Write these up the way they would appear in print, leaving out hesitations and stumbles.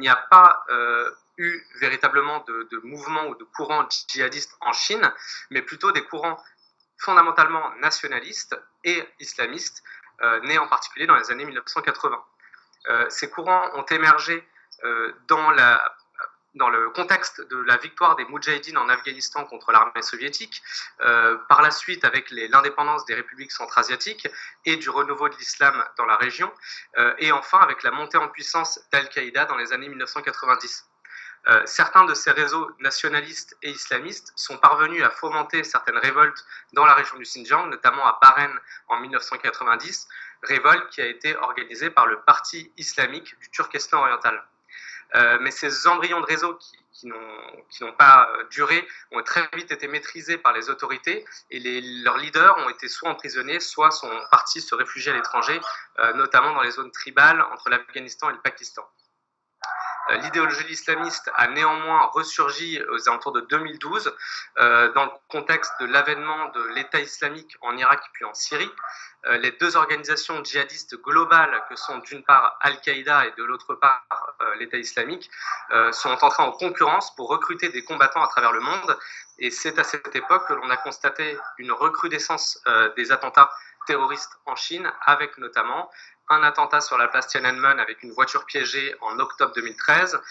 n'y a pas eu véritablement de mouvements ou de courants djihadistes en Chine, mais plutôt des courants fondamentalement nationalistes et islamistes, nés en particulier dans les années 1980. Ces courants ont émergé dans le contexte de la victoire des Moudjahidines en Afghanistan contre l'armée soviétique, par la suite avec l'indépendance des républiques centra-asiatiques et du renouveau de l'islam dans la région, et enfin avec la montée en puissance d'Al-Qaïda dans les années 1990. Certains de ces réseaux nationalistes et islamistes sont parvenus à fomenter certaines révoltes dans la région du Xinjiang, notamment à Bahreïn en 1990, révolte qui a été organisée par le Parti islamique du Turkestan oriental. Mais ces embryons de réseaux qui n'ont pas duré ont très vite été maîtrisés par les autorités et leurs leaders ont été soit emprisonnés, soit sont partis se réfugier à l'étranger, notamment dans les zones tribales entre l'Afghanistan et le Pakistan. L'idéologie islamiste a néanmoins ressurgi aux alentours de 2012 dans le contexte de l'avènement de l'État islamique en Irak puis en Syrie. Les deux organisations djihadistes globales que sont d'une part Al-Qaïda et de l'autre part l'État islamique sont entrées en concurrence pour recruter des combattants à travers le monde. Et c'est à cette époque que l'on a constaté une recrudescence des attentats terroristes en Chine, avec notamment un attentat sur la place Tiananmen avec une voiture piégée en octobre 2013,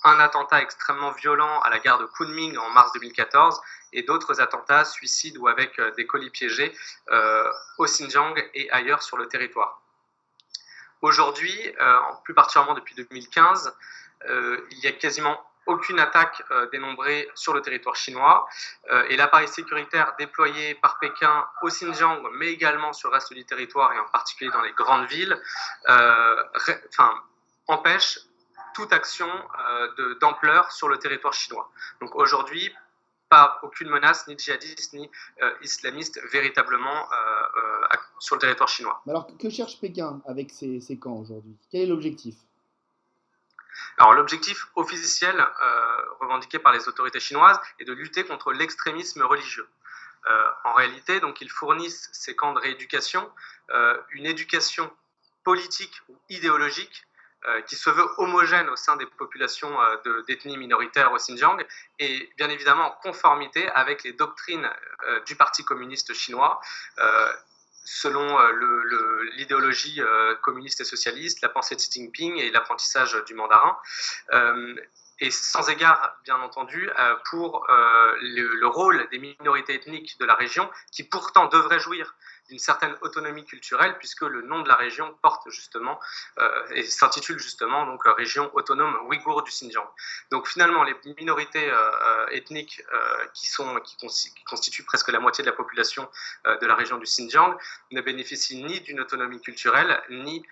un attentat extrêmement violent à la gare de Kunming en mars 2014 et d'autres attentats suicides ou avec des colis piégés au Xinjiang et ailleurs sur le territoire. Aujourd'hui, plus particulièrement depuis 2015, il y a quasiment aucune attaque dénombrée sur le territoire chinois et l'appareil sécuritaire déployé par Pékin au Xinjiang, mais également sur le reste du territoire et en particulier dans les grandes villes, empêche toute action d'ampleur sur le territoire chinois. Donc aujourd'hui, pas aucune menace ni djihadiste ni islamiste véritablement sur le territoire chinois. Alors que cherche Pékin avec ces camps aujourd'hui? Quel est l'objectif? Alors l'objectif officiel revendiqué par les autorités chinoises est de lutter contre l'extrémisme religieux. En réalité, donc, ils fournissent ces camps de rééducation une éducation politique ou idéologique qui se veut homogène au sein des populations d'ethnie minoritaire au Xinjiang et bien évidemment en conformité avec les doctrines du Parti communiste chinois selon l'idéologie communiste et socialiste, la pensée de Xi Jinping et l'apprentissage du mandarin. Et sans égard, bien entendu, pour le rôle des minorités ethniques de la région, qui pourtant devraient jouir d'une certaine autonomie culturelle, puisque le nom de la région porte justement et s'intitule justement donc région autonome ouïghour du Xinjiang. Donc finalement, les minorités ethniques qui constituent presque la moitié de la population de la région du Xinjiang ne bénéficient ni d'une autonomie culturelle, ni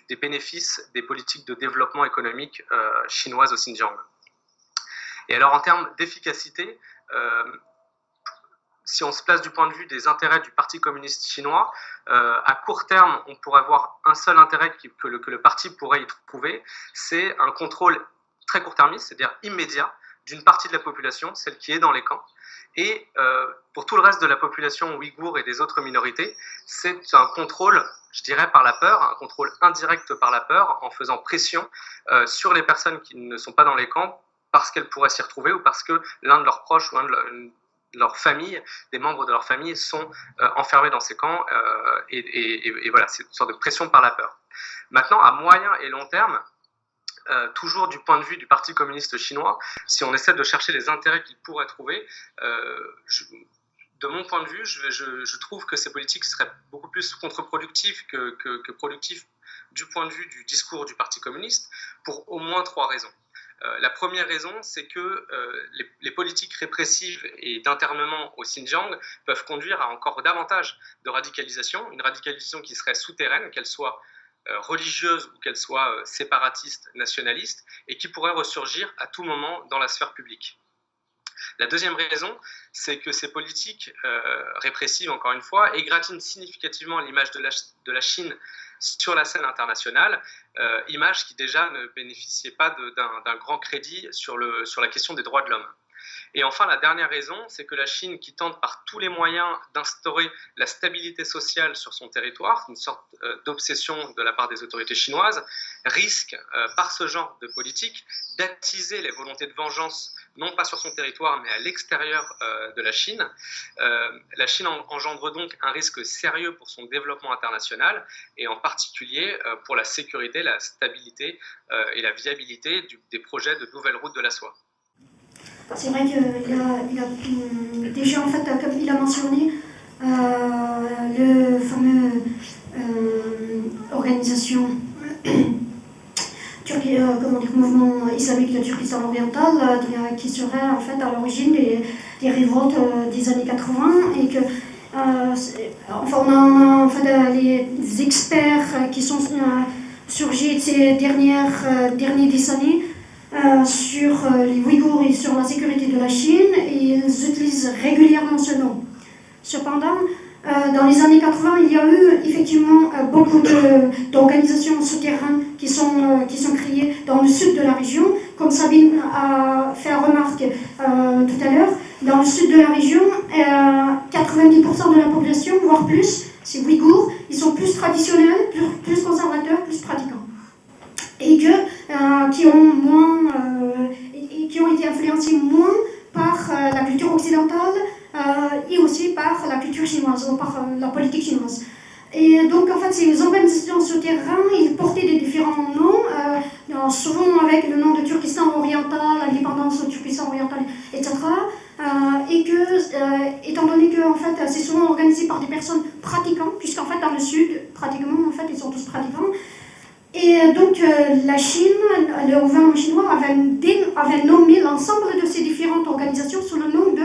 des bénéfices des politiques de développement économique chinoises au Xinjiang. Et alors en termes d'efficacité, si on se place du point de vue des intérêts du Parti communiste chinois, à court terme, on pourrait avoir un seul intérêt que le parti pourrait y trouver, c'est un contrôle très court-termiste, c'est-à-dire immédiat, d'une partie de la population, celle qui est dans les camps. Et pour tout le reste de la population ouïghour et des autres minorités, c'est un contrôle, je dirais, par la peur, un contrôle indirect par la peur, en faisant pression sur les personnes qui ne sont pas dans les camps, parce qu'elles pourraient s'y retrouver ou parce que l'un de leurs proches ou un de leur famille, des membres de leur famille sont enfermés dans ces camps et voilà, c'est une sorte de pression par la peur. Maintenant, à moyen et long terme, toujours du point de vue du Parti communiste chinois, si on essaie de chercher les intérêts qu'il pourrait trouver, de mon point de vue, je trouve que ces politiques seraient beaucoup plus contre-productives que productives du point de vue du discours du Parti communiste, pour au moins 3 raisons. La première raison, c'est que les politiques répressives et d'internement au Xinjiang peuvent conduire à encore davantage de radicalisation, une radicalisation qui serait souterraine, qu'elle soit religieuse ou qu'elle soit séparatiste, nationaliste, et qui pourrait ressurgir à tout moment dans la sphère publique. La deuxième raison, c'est que ces politiques répressives, encore une fois, égratignent significativement l'image de la Chine sur la scène internationale, image qui déjà ne bénéficiait pas d'un grand crédit sur la question des droits de l'homme. Et enfin, la dernière raison, c'est que la Chine, qui tente par tous les moyens d'instaurer la stabilité sociale sur son territoire, une sorte d'obsession de la part des autorités chinoises, risque, par ce genre de politique, d'attiser les volontés de vengeance, non pas sur son territoire, mais à l'extérieur de la Chine. La Chine engendre donc un risque sérieux pour son développement international, et en particulier pour la sécurité, la stabilité et la viabilité des projets de nouvelles routes de la soie. C'est vrai qu'il a déjà, en fait, comme il a mentionné, le fameux organisation mouvement islamique de Turkestan oriental, qui serait en fait à l'origine des révoltes des années 80, et que enfin, on a en fait les experts qui sont surgis ces dernières décennies sur les Ouïghours et sur la sécurité de la Chine, et ils utilisent régulièrement ce nom. Cependant, dans les années 80, il y a eu effectivement beaucoup d'organisations souterraines qui sont créées dans le sud de la région. Comme Sabine a fait remarque tout à l'heure, dans le sud de la région, 90% de la population, voire plus, c'est Ouïghours. Ils sont plus traditionnels, plus conservateurs, plus pratiquants. Et qui ont été influencés moins par la culture occidentale et aussi par la culture chinoise, ou par la politique chinoise. Et donc, en fait, ces organisations souterraines, ils portaient des différents noms, souvent avec le nom de Turkestan oriental, l'indépendance du Turkestan oriental, etc. Étant donné que en fait, c'est souvent organisé par des personnes pratiquantes, puisqu'en fait, dans le sud, pratiquement, en fait, ils sont tous pratiquants. Et donc, la Chine, le gouvernement chinois avait nommé l'ensemble de ces différentes organisations sous le nom de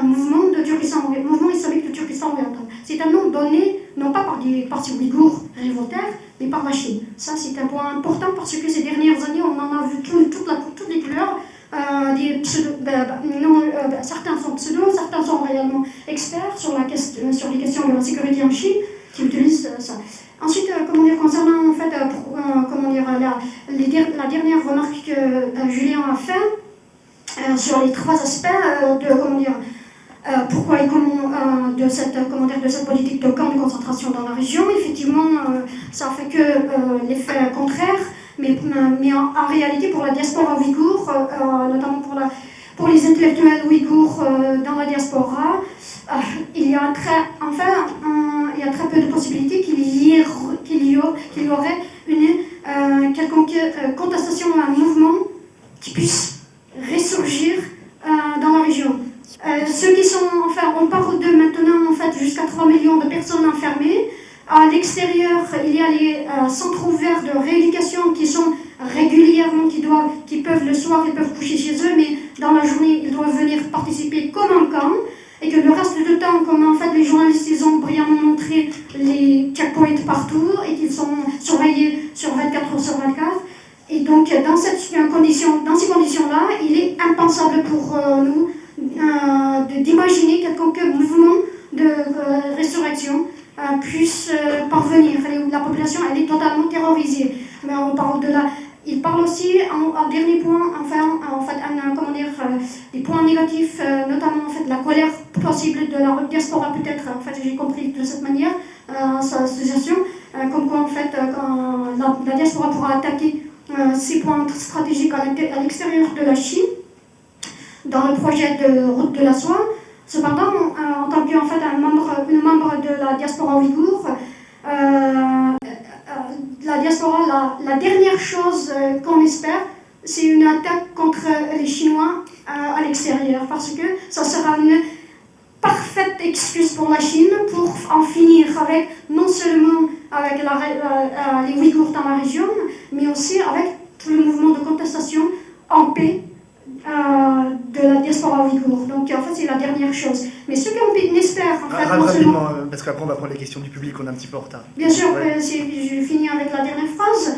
mouvement islamique de Turkestan oriental. C'est un nom donné non pas par ces Ouïghours révoltaires, mais par la Chine. Ça, c'est un point important parce que ces dernières années, on en a vu toutes les couleurs. Certains sont pseudo, certains sont réellement experts sur les questions de la sécurité en Chine, qui utilisent ça. Ensuite, concernant en fait, la dernière remarque que Julien a fait sur les trois aspects pourquoi et comment de cette politique de camp de concentration dans la région, effectivement, ça fait que l'effet contraire, mais en réalité pour la diaspora ouïghour, notamment pour les intellectuels ouïghours dans la diaspora, il y a très peu de possibilités qu'il y aurait une quelconque contestation à un mouvement qui puisse ressurgir dans la région. Ceux qui sont, on parle de maintenant en fait jusqu'à 3 millions de personnes enfermées. À l'extérieur, il y a les centres ouverts de rééducation qui sont régulièrement, qui peuvent le soir, ils peuvent coucher chez eux, mais dans la journée, ils doivent venir participer comme un camp. Et que le reste du temps, comme en fait les journalistes ils ont brillamment montré les checkpoints partout et qu'ils sont surveillés sur 24 heures sur 24. Et donc dans ces conditions-là, il est impensable pour nous d'imaginer quelconque mouvement de résurrection puisse parvenir. La population elle est totalement terrorisée. Mais on parle il parle aussi en dernier point, des points négatifs, notamment en fait la colère possible de la diaspora peut-être. En fait, j'ai compris de cette manière sa association, comme quoi en fait la diaspora pourra attaquer ces points stratégiques à l'extérieur de la Chine dans le projet de route de la soie. Cependant, en tant que en fait une membre de la diaspora ouïghour, la diaspora, la dernière chose qu'on espère, c'est une attaque contre les Chinois à l'extérieur, parce que ça sera une parfaite excuse pour la Chine pour en finir avec, non seulement avec les Ouïghours dans la région, mais aussi avec tout le mouvement de contestation en paix de la diaspora ouïghour. Donc en fait c'est la dernière chose. Mais ce qu'on espère en fait... Rapidement, parce qu'après on va prendre les questions du public, on est un petit peu en retard. Bien sûr, je finis avec la dernière phrase.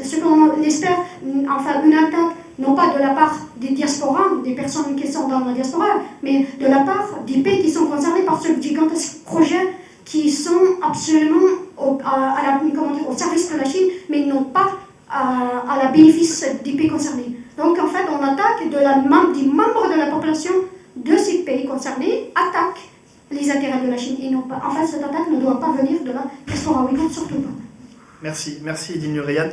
Ce qu'on espère, une attaque, non pas de la part des diasporas, des personnes qui sont dans la diaspora, mais de la part des pays qui sont concernés par ce gigantesque projet, qui sont absolument au service de la Chine, mais non pas à la bénéfice des pays concernés. Donc en fait, on attaque des membres de la population de ces pays concernés attaque les intérêts de la Chine et non pas. En fait, cette attaque ne doit pas venir de la diaspora ouïghour, surtout pas. Merci Edine Nurian.